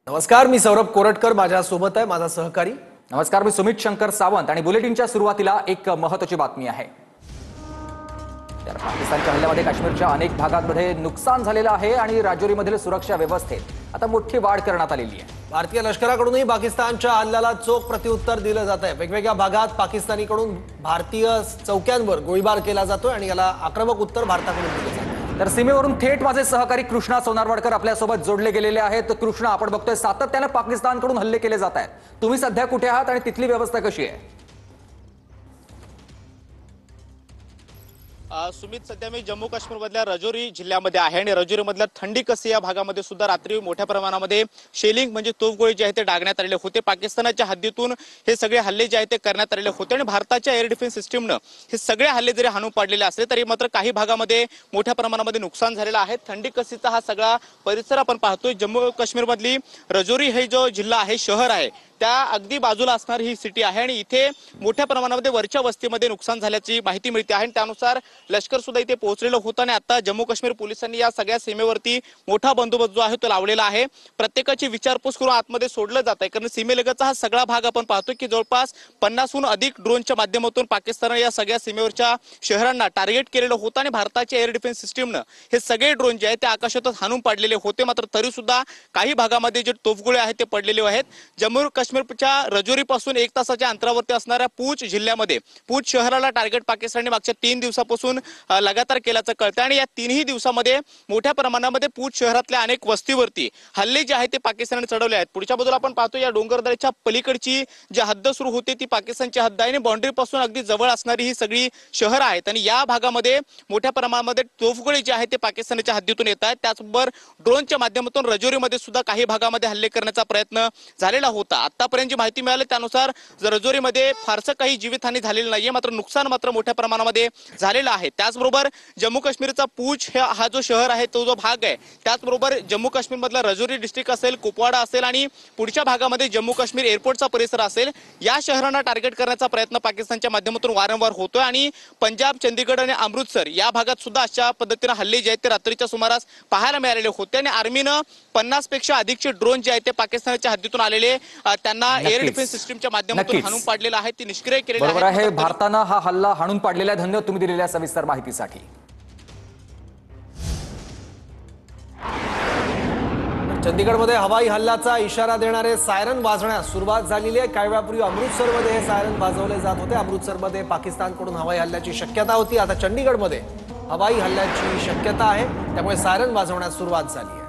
नमस्कार, मी सौरभ कोरटकर, माझ्यासोबत आहे माझा सहकारी. नमस्कार, मी सुमित शंकर सावंत आणि बुलेटिनच्या सुरुवातीला एक महत्त्वाची बातमी आहे. तर पाकिस्तानच्या हल्ल्यामध्ये काश्मीरच्या अनेक भागांमध्ये नुकसान झालेलं आहे आणि राजौरीमधील सुरक्षा व्यवस्थेत आता मोठी वाढ करण्यात आलेली आहे. भारतीय लष्कराकडूनही पाकिस्तानच्या हल्ल्याला चोख प्रत्युत्तर दिलं जात आहे. वेगवेगळ्या भागात पाकिस्तानीकडून भारतीय चौक्यांवर गोळीबार केला जातोय आणि याला आक्रमक उत्तर भारताकडून दिलं जातं. तर सीमेवरून थेट माझे सहकारी कृष्णा सोनारवाडकर आपल्यासोबत जोडले गेलेले आहेत. कृष्णा, आपण बघतोय सातत्याने पाकिस्तानकडून हल्ले केले जात आहेत. तुम्ही सध्या कुठे आहात आणि तिथली व्यवस्था कशी आहे? सुमित, सध्या मी जम्मू काश्मीर मधल्या राजौरी जिल्ह्यामध्ये आहे आणि राजौरी मधल्या थंडी कसी या भागामध्ये सुद्धा रात्री मोठ्या प्रमाणामध्ये शेलिंग म्हणजे तोफगोळी जे आहे ते डागण्यात आलेले होते. पाकिस्तानाच्या हद्दीतून हे सगळे हल्ले जे आहेत ते करण्यात आलेले होते आणि भारताच्या एअर डिफेन्स सिस्टीमनं हे सगळे हल्ले जरी हाणून पाडलेले असले तरी मात्र काही भागामध्ये मोठ्या प्रमाणामध्ये नुकसान झालेलं आहे. थंडी कसीचा हा सगळा परिसर आपण पाहतोय. जम्मू काश्मीर मधली राजौरी हे जो जिल्हा आहे, शहर आहे, त्या अगदी बाजूला असणारी ही सिटी आहे आणि इथे मोठ्या प्रमाणामध्ये वरच्या वस्तीमध्ये नुकसान झाल्याची माहिती मिळते आहे. त्यानुसार लष्कर सुद्धा इथे पोहोचलेलं होतं आणि आता जम्मू काश्मीर पोलिसांनी या सगळ्या सीमेवरती मोठा बंदोबस्त जो आहे तो लावलेला आहे. प्रत्येकाची विचारपूस करून आतमध्ये सोडलं जात आहे, कारण सीमेलगतचा हा सगळा भाग आपण पाहतोय की जवळपास 50हून अधिक ड्रोनच्या माध्यमातून पाकिस्तानने या सगळ्या सीमेवरच्या शहरांना टार्गेट केलेलं होतं आणि भारताच्या एअर डिफेन्स सिस्टीमनं हे सगळे ड्रोन जे आहेत ते आकाशातच हाणून पाडलेले होते. मात्र तरी सुद्धा काही भागामध्ये जे तोफगोळे आहेत ते पडलेले आहेत. जम्मू काश्मीरच्या राजौरीपासून 1 तासाच्या अंतरावरती असणाऱ्या पूंछ जिल्ह्यामध्ये पूंछ शहराला टार्गेट पाकिस्तानने मागच्या 3 दिवसापासून लगातार केल्याचं कळतं आणि या 3ही दिवसामध्ये मोठ्या प्रमाणामध्ये पूंछ शहरातल्या अनेक वस्तीवरती हल्ले जे आहेत ते पाकिस्तानने चढवले आहेत. पुढच्या बाजूला आपण पाहतो या डोंगरदऱ्याच्या पलीकडची जी हद्द सुरू होते ती पाकिस्तानची हद्द आहे आणि बाउंड्री पासून अगदी जवळ असणारी ही सगळी शहर आहेत आणि या भागामध्ये मोठ्या प्रमाणामध्ये तोफगोळे जे आहेत ते पाकिस्तानच्या हद्दीतून येत आहेत. त्याचबरोबर ड्रोनच्या माध्यमातून राजौरीमध्ये सुद्धा काही भागामध्ये हल्ले करण्याचा प्रयत्न झालेला होता. आतापर्यंत जी माहिती मिळाली त्यानुसार राजौरीमध्ये फारसं काही जीवितहानी झालेली नाहीये, मात्र नुकसान मात्र मोठ्या प्रमाणामध्ये झालेलं आहे. त्याचबरोबर जम्मू काश्मीरचा पूंछ हा जो शहर आहे तो जो भाग आहे, त्याचबरोबर जम्मू काश्मीर मधला राजौरी डिस्ट्रिक्ट असेल, कुपवाडा असेल आणि पुढच्या भागामध्ये जम्मू काश्मीर एअरपोर्टचा परिसर असेल, या शहरांना टार्गेट करण्याचा प्रयत्न पाकिस्तानच्या माध्यमातून वारंवार होतोय आणि पंजाब, चंदीगड आणि अमृतसर या भागात सुद्धा अशा पद्धतीने हल्ले जे आहेत ते रात्रीच्या सुमारास पाहायला मिळालेले होते आणि आर्मीनं 50 पेक्षा अधिकचे ड्रोन जे आहेत ते पाकिस्तानच्या हद्दीतून आलेले त्यांना एअर डिफेन्स सिस्टीमच्या माध्यमातून हाणून पाडलेला आहे, ती निष्क्रिय केलेली आहे. बरोबर आहे, भारतानं हा हल्ला हाणून पाडलेला आहे. धन्यवाद तुम्ही दिलेल्या सविस्तर माहितीसाठी. चंदीगडमध्ये हवाई हल्ल्याचा इशारा देणारे सायरन वाजण्यास सुरुवात झालेली आहे. काही वेळापूर्वी अमृतसरमध्ये हे सायरन वाजवले जात होते. अमृतसरमध्ये पाकिस्तानकडून हवाई हल्ल्याची शक्यता होती. आता चंदीगडमध्ये हवाई हल्ल्याची शक्यता आहे, त्यामुळे सायरन वाजवण्यास सुरुवात झाली आहे.